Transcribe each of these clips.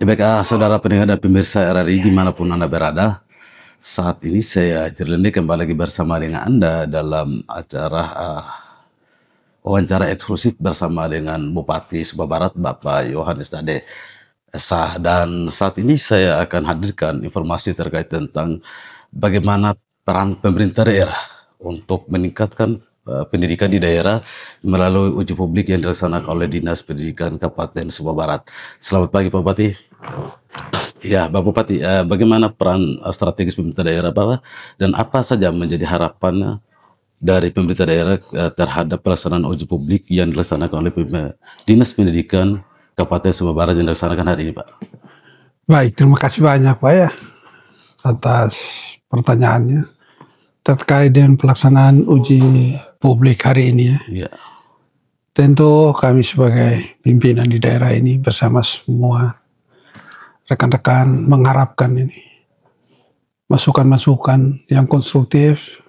Baik, saudara pendengar dan pemirsa RRI dimanapun Anda berada, saat ini saya Jerlende kembali lagi bersama dengan Anda dalam acara wawancara eksklusif bersama dengan Bupati Sumba Barat, Bapak Yohanes Dade Sah. Dan saat ini saya akan hadirkan informasi terkait tentang bagaimana peran pemerintah daerah untuk meningkatkan pendidikan di daerah melalui uji publik yang dilaksanakan oleh Dinas Pendidikan Kabupaten Sumba Barat. Selamat pagi Pak Bupati. Ya, Pak Bupati, bagaimana peran strategis pemerintah daerah Bapak dan apa saja menjadi harapannya dari pemerintah daerah terhadap pelaksanaan uji publik yang dilaksanakan oleh Dinas Pendidikan Kabupaten Sumba Barat yang dilaksanakan hari ini, Pak? Baik, terima kasih banyak Pak ya atas pertanyaannya terkait dengan pelaksanaan uji publik hari ini ya. Ya. Tentu kami sebagai pimpinan di daerah ini bersama semua rekan-rekan mengharapkan ini masukan-masukan yang konstruktif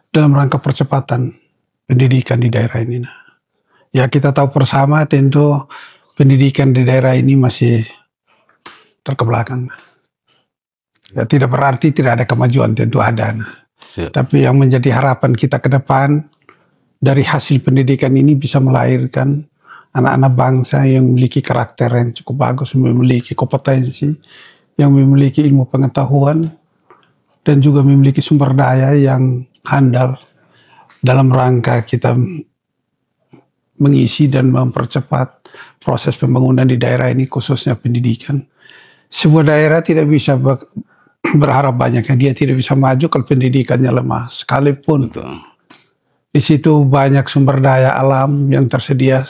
dalam rangka percepatan pendidikan di daerah ini. Ya, kita tahu bersama tentu pendidikan di daerah ini masih terkebelakang. Ya, tidak berarti tidak ada kemajuan, tentu ada. Tapi yang menjadi harapan kita ke depan dari hasil pendidikan ini bisa melahirkan anak-anak bangsa yang memiliki karakter yang cukup bagus, memiliki kompetensi, yang memiliki ilmu pengetahuan, dan juga memiliki sumber daya yang handal dalam rangka kita mengisi dan mempercepat proses pembangunan di daerah ini, khususnya pendidikan. Sebuah daerah tidak bisa berharap banyak, dia tidak bisa maju kalau pendidikannya lemah, sekalipun di situ banyak sumber daya alam yang tersedia.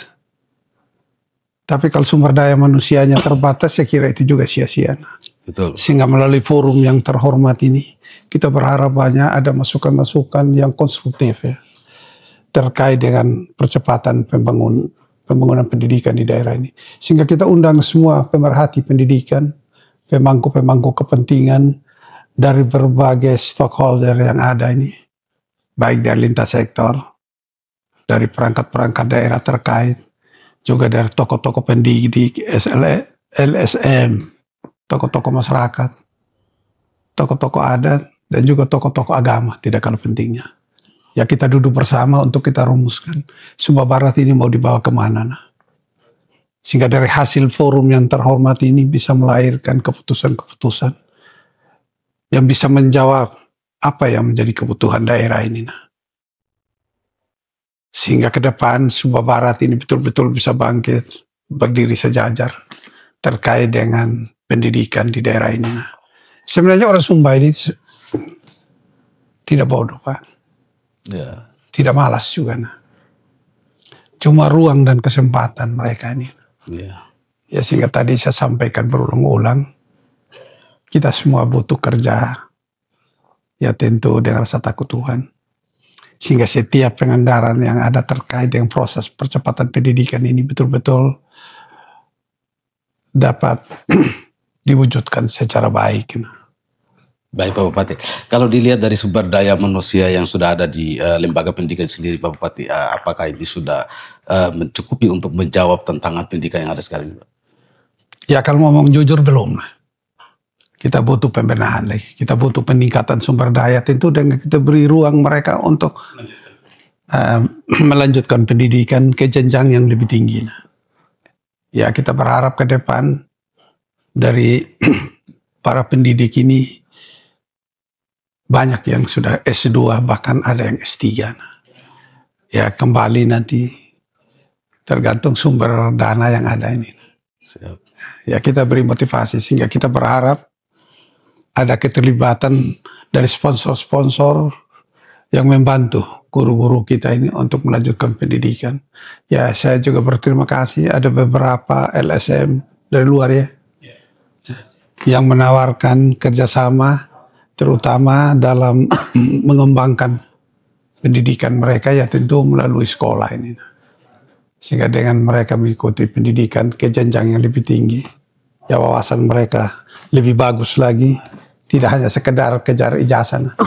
Tapi kalau sumber daya manusianya terbatas, saya kira itu juga sia-sia. Betul. Sehingga melalui forum yang terhormat ini, kita berharap banyak ada masukan-masukan yang konstruktif ya, terkait dengan percepatan pembangunan pendidikan di daerah ini. Sehingga kita undang semua pemerhati pendidikan, pemangku-pemangku kepentingan dari berbagai stakeholder yang ada ini, baik dari lintas sektor, dari perangkat-perangkat daerah terkait, juga dari tokoh-tokoh pendidik, LSM, tokoh-tokoh masyarakat, tokoh-tokoh adat, dan juga tokoh-tokoh agama, tidak kalah pentingnya. Ya, kita duduk bersama untuk kita rumuskan Sumba Barat ini mau dibawa kemana. Sehingga dari hasil forum yang terhormat ini bisa melahirkan keputusan-keputusan yang bisa menjawab apa yang menjadi kebutuhan daerah ini. Sehingga ke depan Sumba Barat ini betul-betul bisa bangkit, berdiri sejajar terkait dengan pendidikan di daerah ini. Sebenarnya orang Sumba ini tidak bodoh, Pak. Ya. Tidak malas juga. Cuma ruang dan kesempatan mereka ini. Ya, sehingga tadi saya sampaikan berulang-ulang, kita semua butuh kerja, ya tentu dengan rasa takut Tuhan. Sehingga setiap penganggaran yang ada terkait dengan proses percepatan pendidikan ini betul-betul dapat diwujudkan secara baik. Baik Pak Bupati, kalau dilihat dari sumber daya manusia yang sudah ada di lembaga pendidikan sendiri Pak Bupati, apakah ini sudah mencukupi untuk menjawab tantangan pendidikan yang ada sekarang ini, Pak? Ya, kalau ngomong jujur belum. Kita butuh pembenahan lagi, kita butuh peningkatan sumber daya tentu, dengan kita beri ruang mereka untuk melanjutkan pendidikan ke jenjang yang lebih tinggi. Ya, kita berharap ke depan dari para pendidik ini banyak yang sudah S2, bahkan ada yang S3. Ya, kembali nanti tergantung sumber dana yang ada ini. Siap. Ya, kita beri motivasi sehingga kita berharap ada keterlibatan dari sponsor-sponsor yang membantu guru-guru kita ini untuk melanjutkan pendidikan. Ya, saya juga berterima kasih ada beberapa LSM dari luar ya, yang menawarkan kerjasama terutama dalam mengembangkan pendidikan mereka, ya tentu melalui sekolah ini. Sehingga dengan mereka mengikuti pendidikan ke jenjang yang lebih tinggi, ya wawasan mereka lebih bagus lagi. Tidak hanya sekedar kejar ijazah,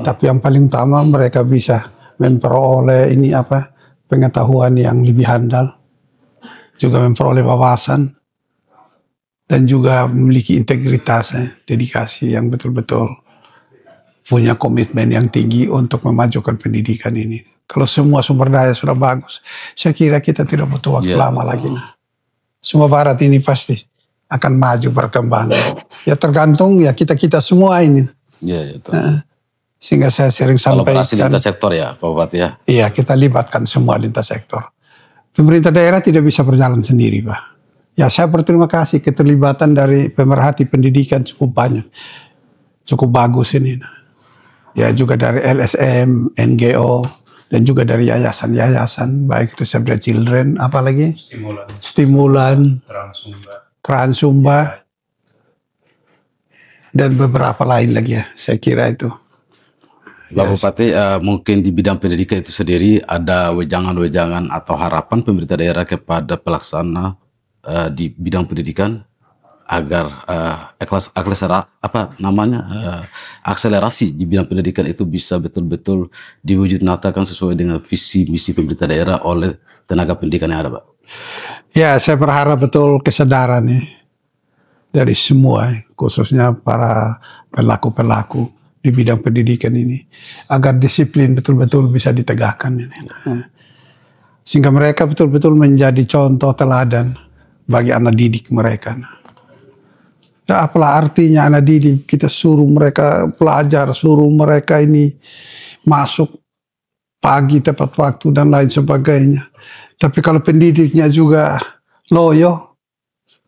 tapi yang paling utama mereka bisa memperoleh pengetahuan yang lebih handal, juga memperoleh wawasan dan juga memiliki integritas, dedikasi yang betul-betul punya komitmen yang tinggi untuk memajukan pendidikan ini. Kalau semua sumber daya sudah bagus, saya kira kita tidak butuh waktu lama lagi. Semua Barat ini pasti akan maju berkembang. Ya tergantung ya kita semua ini. Sehingga saya sering sampaikan. Kolaborasi lintas sektor ya Pak Bupati ya? Iya, kita libatkan semua lintas sektor. Pemerintah daerah tidak bisa berjalan sendiri, Pak. Ya, saya berterima kasih keterlibatan dari pemerhati pendidikan cukup banyak. Cukup bagus ini. Ya, juga dari LSM, NGO, dan juga dari yayasan-yayasan, baik itu Save the Children, apalagi? Stimulan, Transumba, dan beberapa lain lagi ya, saya kira itu. Pak Bupati, mungkin di bidang pendidikan itu sendiri ada wejangan-wejangan atau harapan pemerintah daerah kepada pelaksana di bidang pendidikan agar akselerasi di bidang pendidikan itu bisa betul-betul diwujud nyatakan sesuai dengan visi misi pemerintah daerah oleh tenaga pendidikan yang ada, Pak. Ya, saya berharap betul kesadaran dari semua, khususnya para pelaku-pelaku di bidang pendidikan ini, agar disiplin betul-betul bisa ditegakkan ini. Sehingga mereka betul-betul menjadi contoh teladan bagi anak didik mereka. Nah, apalah artinya anak didik, kita suruh mereka belajar, suruh mereka ini masuk pagi tepat waktu dan lain sebagainya. Tapi kalau pendidiknya juga loyo,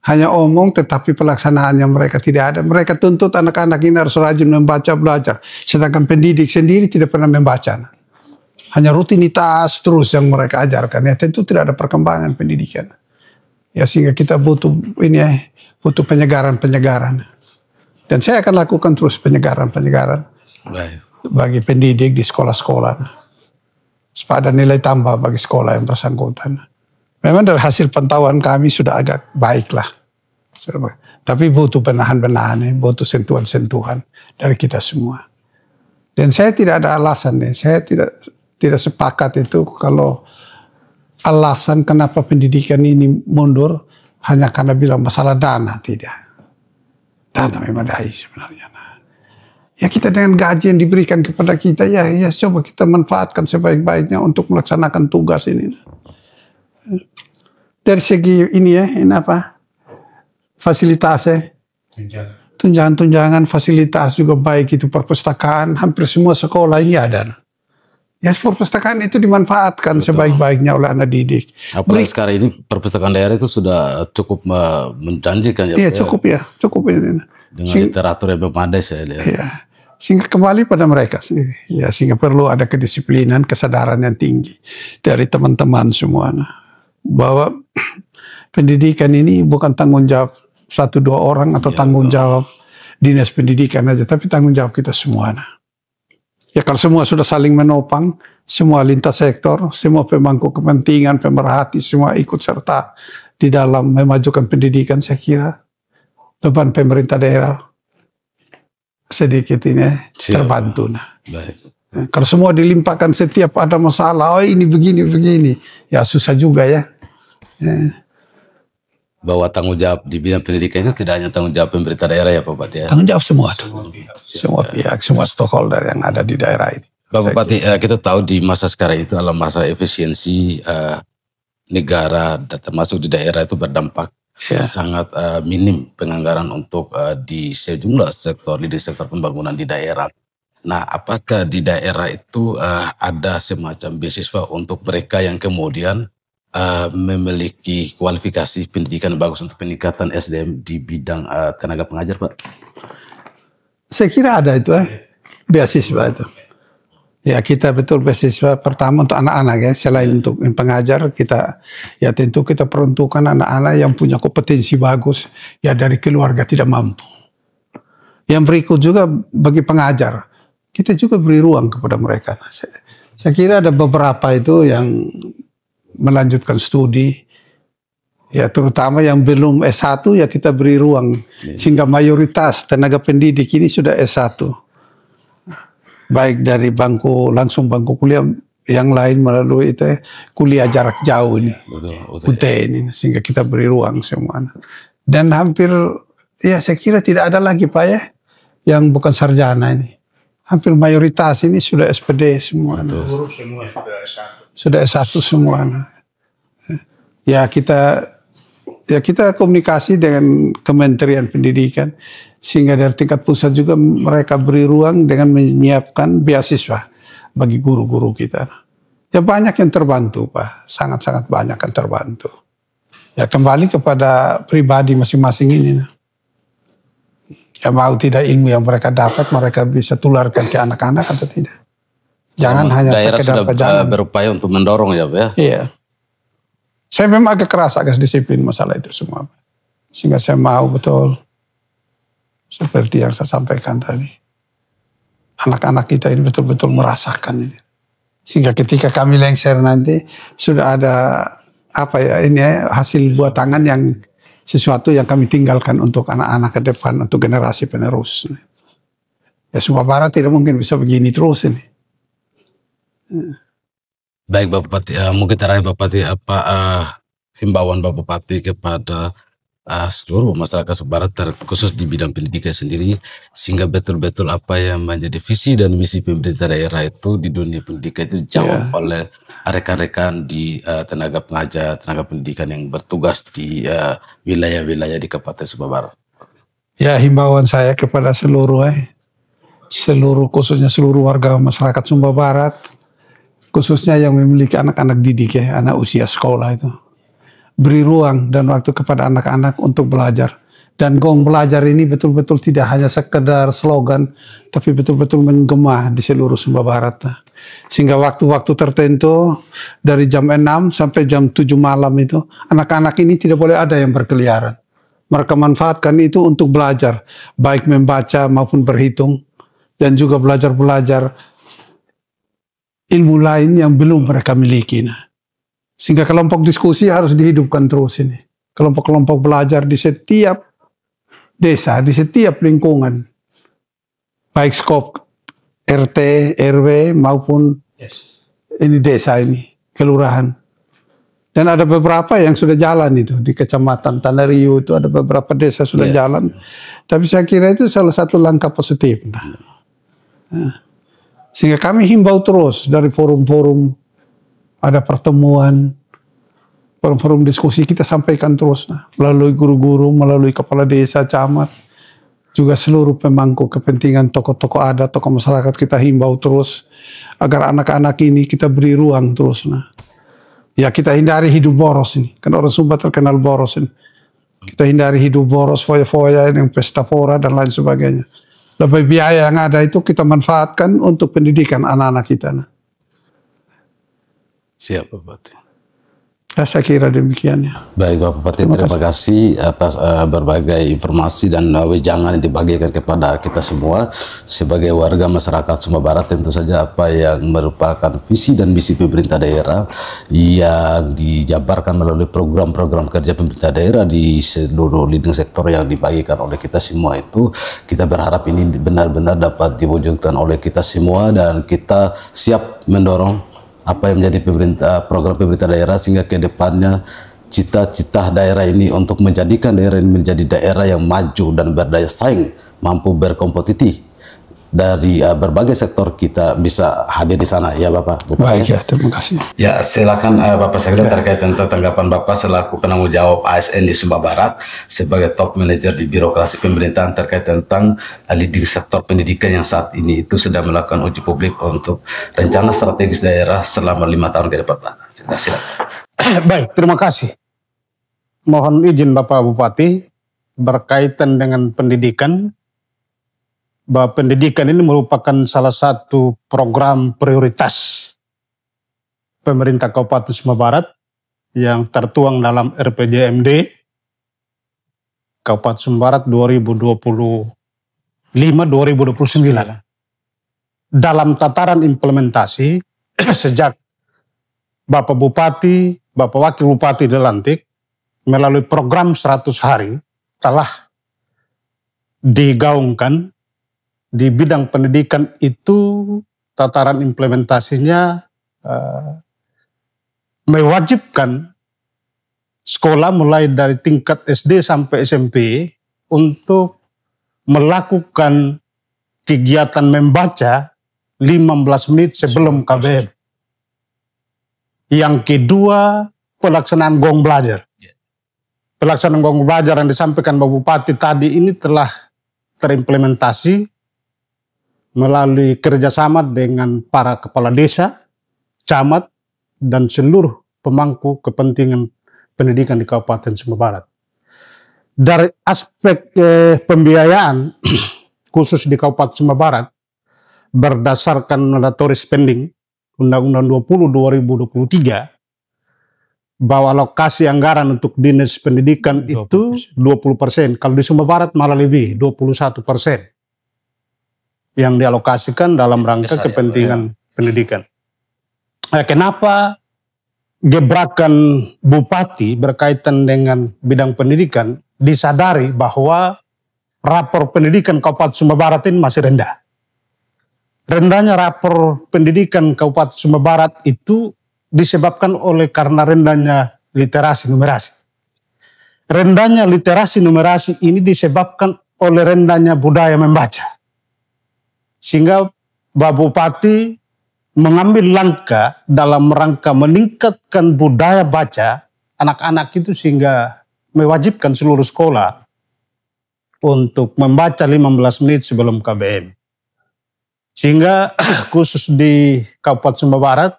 hanya omong tetapi pelaksanaannya mereka tidak ada. Mereka tuntut anak-anak ini harus rajin membaca, belajar. Sedangkan pendidik sendiri tidak pernah membaca. Hanya rutinitas terus yang mereka ajarkan. Ya tentu tidak ada perkembangan pendidikan. Ya sehingga kita butuh ini butuh penyegaran. Dan saya akan lakukan terus penyegaran bagi pendidik di sekolah-sekolah. Supaya ada nilai tambah bagi sekolah yang bersangkutan. Memang dari hasil pantauan kami sudah agak baik lah. Tapi butuh benahan-benahan, butuh sentuhan-sentuhan dari kita semua. Dan saya tidak ada alasan saya tidak sepakat itu kalau alasan kenapa pendidikan ini mundur hanya karena bilang masalah dana, tidak. Dana memadai sebenarnya. Ya kita dengan gaji yang diberikan kepada kita, ya coba kita manfaatkan sebaik-baiknya untuk melaksanakan tugas ini. Dari segi ini fasilitasnya, tunjangan fasilitas juga baik itu perpustakaan, hampir semua sekolah ini ada. Ya perpustakaan itu dimanfaatkan sebaik-baiknya oleh anak didik. Apalagi sekarang ini perpustakaan daerah itu sudah cukup menjanjikan ya. Iya cukup ya. Dengan literatur yang memadai saya lihat. Iya. Sehingga kembali pada mereka sendiri. Ya sehingga perlu ada kedisiplinan, kesadaran yang tinggi dari teman-teman semua. Bahwa pendidikan ini bukan tanggung jawab 1-2 orang atau tanggung jawab dinas pendidikan aja, tapi tanggung jawab kita semua. Ya kalau semua sudah saling menopang, semua lintas sektor, semua pemangku kepentingan, pemerhati, semua ikut serta di dalam memajukan pendidikan, saya kira beban pemerintah daerah sedikit ini terbantu. Kalau semua dilimpahkan setiap ada masalah, ini begini, ya susah juga ya. Bahwa tanggung jawab di bidang pendidikan itu tidak hanya tanggung jawab pemerintah daerah ya Pak Bupati ya? Tanggung jawab semua pihak, semua stakeholder yang ada di daerah ini. Pak Bupati, kita tahu di masa sekarang itu adalah masa efisiensi negara, termasuk di daerah itu berdampak sangat minim penganggaran untuk di sejumlah sektor, di sektor pembangunan di daerah. Nah, apakah di daerah itu ada semacam beasiswa untuk mereka yang kemudian memiliki kualifikasi pendidikan bagus untuk peningkatan SDM di bidang tenaga pengajar, Pak? Saya kira ada itu beasiswa itu. Ya kita betul beasiswa pertama untuk anak-anak ya, selain untuk pengajar kita ya tentu kita peruntukkan anak-anak yang punya kompetensi bagus ya dari keluarga tidak mampu. Yang berikut juga bagi pengajar kita juga beri ruang kepada mereka. Saya kira ada beberapa itu yang melanjutkan studi, ya terutama yang belum S1 ya kita beri ruang sehingga mayoritas tenaga pendidik ini sudah S1, baik dari bangku kuliah, yang lain melalui itu kuliah jarak jauh ini, UT ini, sehingga kita beri ruang semua. Dan hampir, ya saya kira tidak ada lagi Pak ya, yang bukan sarjana ini. Hampir mayoritas ini sudah SPD semua. Guru semua sudah S1. Sudah S1 semua. Ya kita komunikasi dengan Kementerian Pendidikan, sehingga dari tingkat pusat juga mereka beri ruang dengan menyiapkan beasiswa bagi guru-guru kita. Ya banyak yang terbantu Pak, sangat-sangat banyak yang terbantu. Ya kembali kepada pribadi masing-masing ini. Ya mau tidak ilmu yang mereka dapat, mereka bisa tularkan ke anak-anak atau tidak. Jangan hanya daerah sekedar sudah berupaya untuk mendorong ya Pak ya. Iya. Saya memang agak keras, agak disiplin masalah itu semua. Sehingga saya mau betul, seperti yang saya sampaikan tadi. Anak-anak kita ini betul-betul merasakan ini. Sehingga ketika kami lengser nanti, sudah ada hasil buat tangan yang sesuatu yang kami tinggalkan untuk anak-anak ke depan, untuk generasi penerus. Ya Sumba Barat tidak mungkin bisa begini terus ini. Baik Bapak Bupati, mungkin terakhir Bapak Bupati, apa himbauan Bapak Bupati kepada seluruh masyarakat Sumba Barat, khusus di bidang pendidikan sendiri, sehingga betul-betul apa yang menjadi visi dan misi pemerintah daerah itu di dunia pendidikan itu dijawab oleh rekan-rekan di tenaga pengajar, tenaga pendidikan yang bertugas di wilayah-wilayah di Kabupaten Sumba Barat. Ya himbauan saya kepada seluruh khususnya seluruh warga masyarakat Sumba Barat, khususnya yang memiliki anak-anak didik ya, anak usia sekolah itu. Beri ruang dan waktu kepada anak-anak untuk belajar. Dan gong belajar ini betul-betul tidak hanya sekedar slogan, tapi betul-betul menggema di seluruh Sumba Barat. Sehingga waktu-waktu tertentu, dari jam 6 sampai jam 7 malam itu, anak-anak ini tidak boleh ada yang berkeliaran. Mereka manfaatkan itu untuk belajar, baik membaca maupun berhitung, dan juga belajar-belajar ilmu lain yang belum mereka miliki. Sehingga kelompok diskusi harus dihidupkan terus ini. Kelompok-kelompok belajar di setiap desa, di setiap lingkungan. Baik skop RT, RW maupun ini desa ini, kelurahan. Dan ada beberapa yang sudah jalan itu. Di Kecamatan Tanariu itu ada beberapa desa sudah jalan. Tapi saya kira itu salah satu langkah positif. Sehingga kami himbau terus dari forum-forum, ada pertemuan, forum-forum diskusi kita sampaikan terus melalui guru-guru, melalui kepala desa, camat, juga seluruh pemangku kepentingan, tokoh-tokoh adat, tokoh masyarakat kita himbau terus agar anak-anak ini kita beri ruang terus. Ya kita hindari hidup boros ini, kan orang Sumba terkenal boros ini. Kita hindari hidup boros, foya-foya yang pesta pora dan lain sebagainya. Lebih biaya yang ada itu kita manfaatkan untuk pendidikan anak-anak kita. Siap Bapak Bupati. Saya kira demikian ya. Baik Bapak Bupati, terima kasih atas berbagai informasi dan wejangan yang dibagikan kepada kita semua sebagai warga masyarakat Sumba Barat. Tentu saja apa yang merupakan visi dan misi pemerintah daerah yang dijabarkan melalui program-program kerja pemerintah daerah di seluruh leading sektor yang dibagikan oleh kita semua itu, kita berharap ini benar-benar dapat diwujudkan oleh kita semua dan kita siap mendorong apa yang menjadi program pemerintah daerah sehingga ke depannya cita-cita daerah ini untuk menjadikan daerah ini menjadi daerah yang maju dan berdaya saing, mampu berkompetitif dari berbagai sektor kita bisa hadir di sana ya Bapak Bupati. Baik ya, terima kasih. Ya silakan Bapak Sekda terkait tentang tanggapan Bapak selaku penanggung jawab ASN di Sumba Barat sebagai top manager di birokrasi pemerintahan terkait tentang leading sektor pendidikan yang saat ini itu sedang melakukan uji publik untuk rencana strategis daerah selama 5 tahun ke depan Pak. Silakan. Baik, terima kasih. Mohon izin Bapak Bupati berkaitan dengan pendidikan, bahwa pendidikan ini merupakan salah satu program prioritas pemerintah Kabupaten Sumba Barat yang tertuang dalam RPJMD Kabupaten Sumba Barat 2025-2029. Dalam tataran implementasi, sejak Bapak Bupati, Bapak Wakil Bupati dilantik, melalui program 100 hari telah digaungkan di bidang pendidikan itu. Tataran implementasinya mewajibkan sekolah mulai dari tingkat SD sampai SMP untuk melakukan kegiatan membaca 15 menit sebelum KBM. Yang kedua, pelaksanaan gong belajar. Pelaksanaan gong belajar yang disampaikan Bapak Bupati tadi ini telah terimplementasi melalui kerjasama dengan para kepala desa, camat, dan seluruh pemangku kepentingan pendidikan di Kabupaten Sumba Barat. Dari aspek pembiayaan, khusus di Kabupaten Sumba Barat, berdasarkan mandatory spending Undang-Undang 20 2023, bahwa alokasi anggaran untuk dinas pendidikan 20%. itu 20%. Kalau di Sumba Barat malah lebih, 21% yang dialokasikan dalam rangka kepentingan pendidikan. Kenapa gebrakan Bupati berkaitan dengan bidang pendidikan disadari bahwa rapor pendidikan Kabupaten Sumba Barat ini masih rendah. Rendahnya rapor pendidikan Kabupaten Sumba Barat itu disebabkan oleh karena rendahnya literasi numerasi. Rendahnya literasi numerasi ini disebabkan oleh rendahnya budaya membaca. Sehingga Bapak Bupati mengambil langkah dalam rangka meningkatkan budaya baca anak-anak itu sehingga mewajibkan seluruh sekolah untuk membaca 15 menit sebelum KBM. Sehingga khusus di Kabupaten Sumba Barat,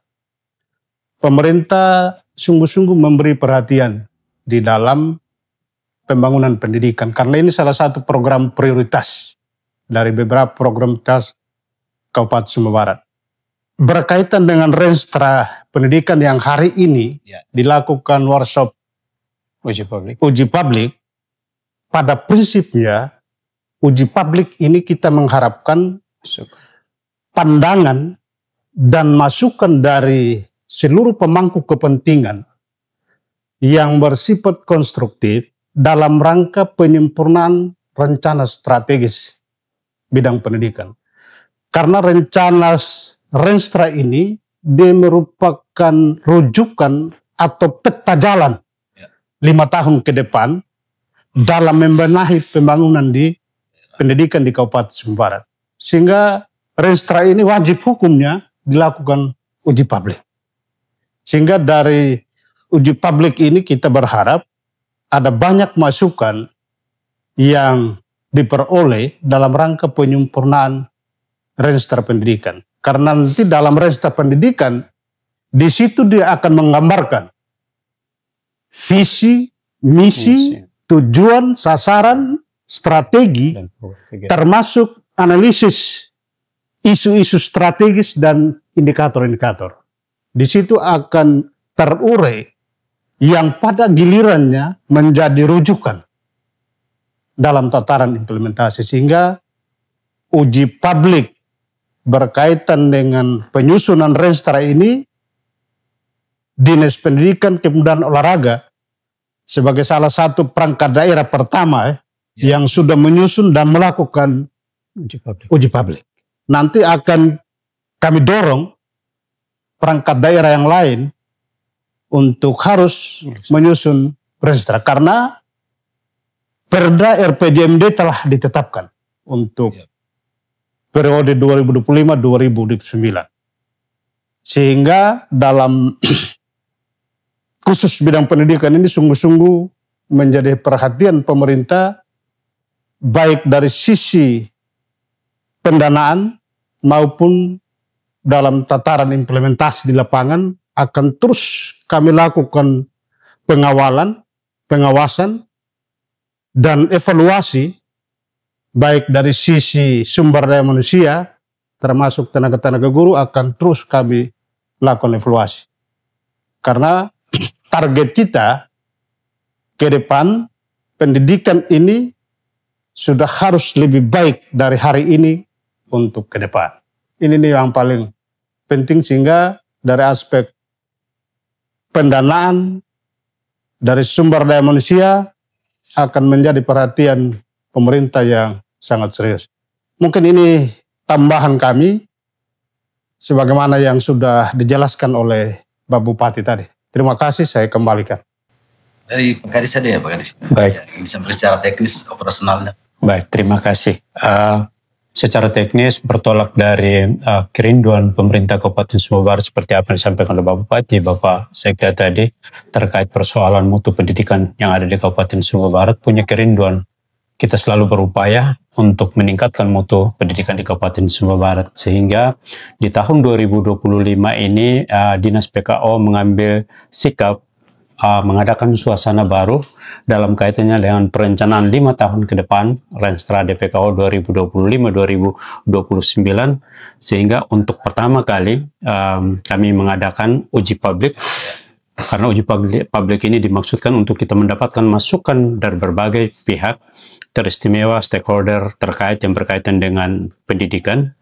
pemerintah sungguh-sungguh memberi perhatian di dalam pembangunan pendidikan. Karena ini salah satu program prioritas dari beberapa program prioritas Kabupaten Sumba Barat. Berkaitan dengan renstra pendidikan yang hari ini dilakukan workshop uji publik, pada prinsipnya uji publik ini kita mengharapkan pandangan dan masukan dari seluruh pemangku kepentingan yang bersifat konstruktif dalam rangka penyempurnaan rencana strategis bidang pendidikan. Karena rencana renstra ini dia merupakan rujukan atau peta jalan 5 tahun ke depan dalam membenahi pembangunan di pendidikan di Kabupaten Sumba Barat. Sehingga renstra ini wajib hukumnya dilakukan uji publik. Sehingga dari uji publik ini kita berharap ada banyak masukan yang diperoleh dalam rangka penyempurnaan renstra pendidikan. Karena nanti dalam renstra pendidikan, di situ dia akan menggambarkan visi, misi, tujuan, sasaran, strategi, termasuk analisis isu-isu strategis dan indikator-indikator. Di situ akan terurai yang pada gilirannya menjadi rujukan dalam tataran implementasi. Sehingga uji publik berkaitan dengan penyusunan renstra ini, Dinas Pendidikan Kepemudaan Olahraga sebagai salah satu perangkat daerah pertama yang sudah menyusun dan melakukan uji publik. Nanti akan kami dorong perangkat daerah yang lain untuk harus menyusun renstra. Karena Perda RPJMD telah ditetapkan untuk periode 2025-2029. Sehingga dalam khusus bidang pendidikan ini sungguh-sungguh menjadi perhatian pemerintah, baik dari sisi pendanaan maupun dalam tataran implementasi di lapangan. Akan terus kami lakukan pengawalan, pengawasan, dan evaluasi baik dari sisi sumber daya manusia, termasuk tenaga-tenaga guru, akan terus kami lakukan evaluasi. Karena target kita ke depan, pendidikan ini sudah harus lebih baik dari hari ini untuk ke depan. Ini nih yang paling penting, sehingga dari aspek pendanaan, dari sumber daya manusia akan menjadi perhatian pemerintah yang sangat serius. Mungkin ini tambahan kami sebagaimana yang sudah dijelaskan oleh Bapak Bupati tadi. Terima kasih, saya kembalikan. Dari Pak Kadis saja ya Pak Kadis. Baik. Ya, yang disampaikan secara teknis operasionalnya. Baik, terima kasih. Secara teknis bertolak dari kerinduan pemerintah Kabupaten Sumba Barat seperti apa yang disampaikan oleh Bapak Bupati, Bapak Sekda tadi terkait persoalan mutu pendidikan yang ada di Kabupaten Sumba Barat, punya kerinduan. Kita selalu berupaya untuk meningkatkan mutu pendidikan di Kabupaten Sumba Barat, sehingga di tahun 2025 ini Dinas PKO mengambil sikap mengadakan suasana baru dalam kaitannya dengan perencanaan 5 tahun ke depan Renstra DPKO 2025-2029, sehingga untuk pertama kali kami mengadakan uji publik, karena uji publik ini dimaksudkan untuk kita mendapatkan masukan dari berbagai pihak teristimewa stakeholder terkait yang berkaitan dengan pendidikan,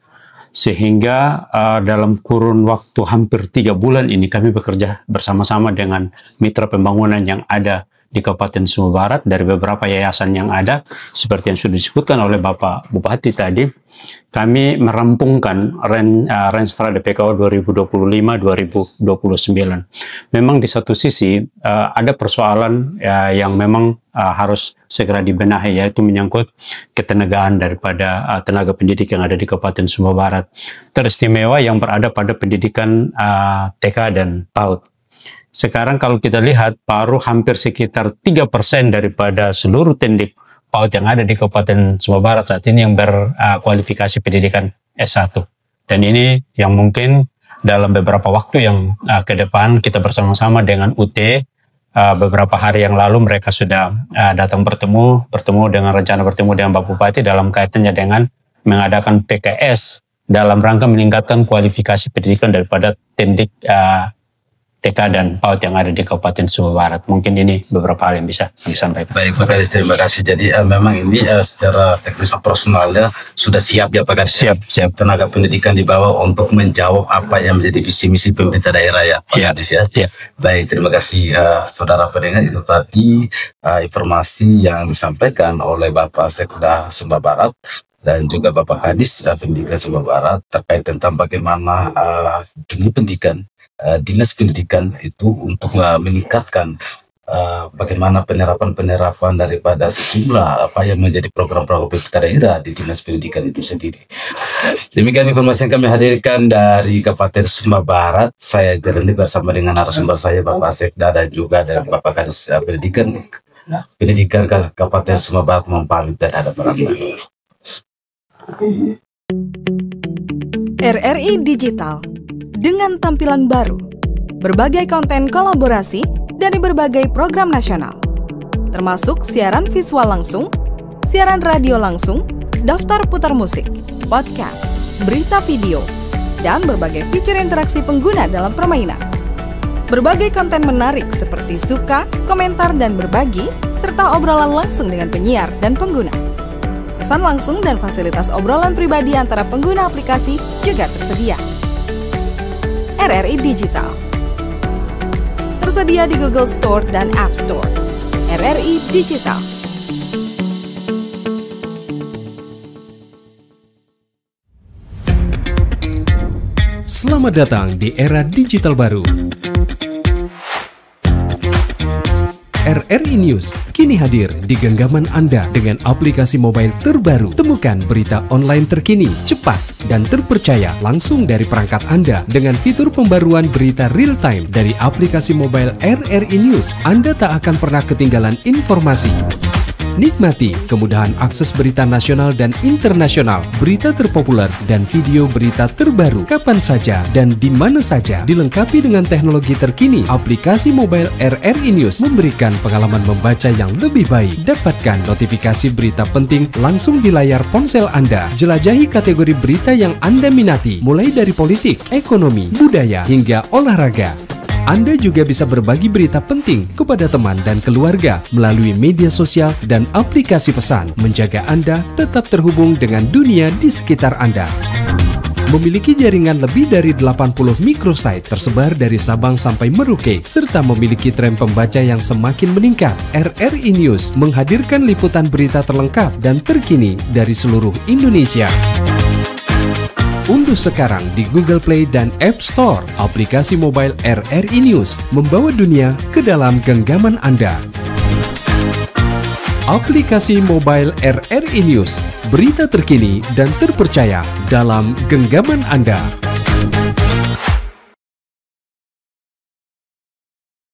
sehingga dalam kurun waktu hampir 3 bulan ini kami bekerja bersama-sama dengan mitra pembangunan yang ada di Kabupaten Sumba Barat dari beberapa yayasan yang ada, seperti yang sudah disebutkan oleh Bapak Bupati tadi. Kami merampungkan Renstra DPKO 2025-2029. Memang di satu sisi ada persoalan yang memang harus segera dibenahi, yaitu menyangkut ketenagaan daripada tenaga pendidik yang ada di Kabupaten Sumba Barat, teristimewa yang berada pada pendidikan TK dan PAUD. Sekarang kalau kita lihat, baru hampir sekitar 3% daripada seluruh tendik PAUD yang ada di Kabupaten Sumba Barat saat ini yang berkualifikasi pendidikan S1. Dan ini yang mungkin dalam beberapa waktu yang ke depan kita bersama-sama dengan UT, beberapa hari yang lalu mereka sudah datang bertemu dengan rencana bertemu dengan Bapak Bupati dalam kaitannya dengan mengadakan PKS dalam rangka meningkatkan kualifikasi pendidikan daripada tendik TK dan PAUD yang ada di Kabupaten Sumba Barat. Mungkin ini beberapa hal yang bisa disampaikan. Baik Pak Kadis, terima kasih. Jadi memang ini secara teknis operasionalnya sudah siap ya Pak Kadis. Siap. Tenaga pendidikan di bawah untuk menjawab apa yang menjadi visi misi pemerintah daerah ya Pak Kadis ya. Baik, terima kasih saudara pendengar, itu tadi informasi yang disampaikan oleh Bapak Sekda Sumba Barat dan juga Bapak Kadis Pendidikan Sumba Barat terkait tentang bagaimana dunia pendidikan, dinas pendidikan itu untuk meningkatkan bagaimana penerapan daripada sejumlah apa yang menjadi program-program pemerintah daerah di dinas pendidikan itu sendiri. Demikian informasi yang kami hadirkan dari Kabupaten Sumba Barat. Saya Jeremy bersama dengan narasumber saya Bapak Sekda dan juga dari Bapak Kadis Pendidikan Kabupaten Sumba Barat mempamit dan ada barang. RRI Digital dengan tampilan baru, berbagai konten kolaborasi dari berbagai program nasional, termasuk siaran visual langsung, siaran radio langsung, daftar putar musik, podcast, berita video, dan berbagai fitur interaksi pengguna dalam permainan. Berbagai konten menarik seperti suka, komentar, dan berbagi, serta obrolan langsung dengan penyiar dan pengguna. Pesan langsung dan fasilitas obrolan pribadi antara pengguna aplikasi juga tersedia. RRI Digital tersedia di Google Store dan App Store. RRI Digital. Selamat datang di era digital baru. RRI News kini hadir di genggaman Anda dengan aplikasi mobile terbaru. Temukan berita online terkini, cepat, dan terpercaya langsung dari perangkat Anda dengan fitur pembaruan berita real time dari aplikasi mobile RRI News. Anda tak akan pernah ketinggalan informasi. Nikmati kemudahan akses berita nasional dan internasional, berita terpopuler, dan video berita terbaru kapan saja dan di mana saja. Dilengkapi dengan teknologi terkini, aplikasi mobile RRI News memberikan pengalaman membaca yang lebih baik. Dapatkan notifikasi berita penting langsung di layar ponsel Anda. Jelajahi kategori berita yang Anda minati, mulai dari politik, ekonomi, budaya, hingga olahraga. Anda juga bisa berbagi berita penting kepada teman dan keluarga melalui media sosial dan aplikasi pesan, menjaga Anda tetap terhubung dengan dunia di sekitar Anda. Memiliki jaringan lebih dari 80 microsite tersebar dari Sabang sampai Merauke, serta memiliki tren pembaca yang semakin meningkat. RRI News menghadirkan liputan berita terlengkap dan terkini dari seluruh Indonesia. Unduh sekarang di Google Play dan App Store aplikasi mobile RRI News, membawa dunia ke dalam genggaman Anda. Aplikasi mobile RRI News, berita terkini dan terpercaya dalam genggaman Anda.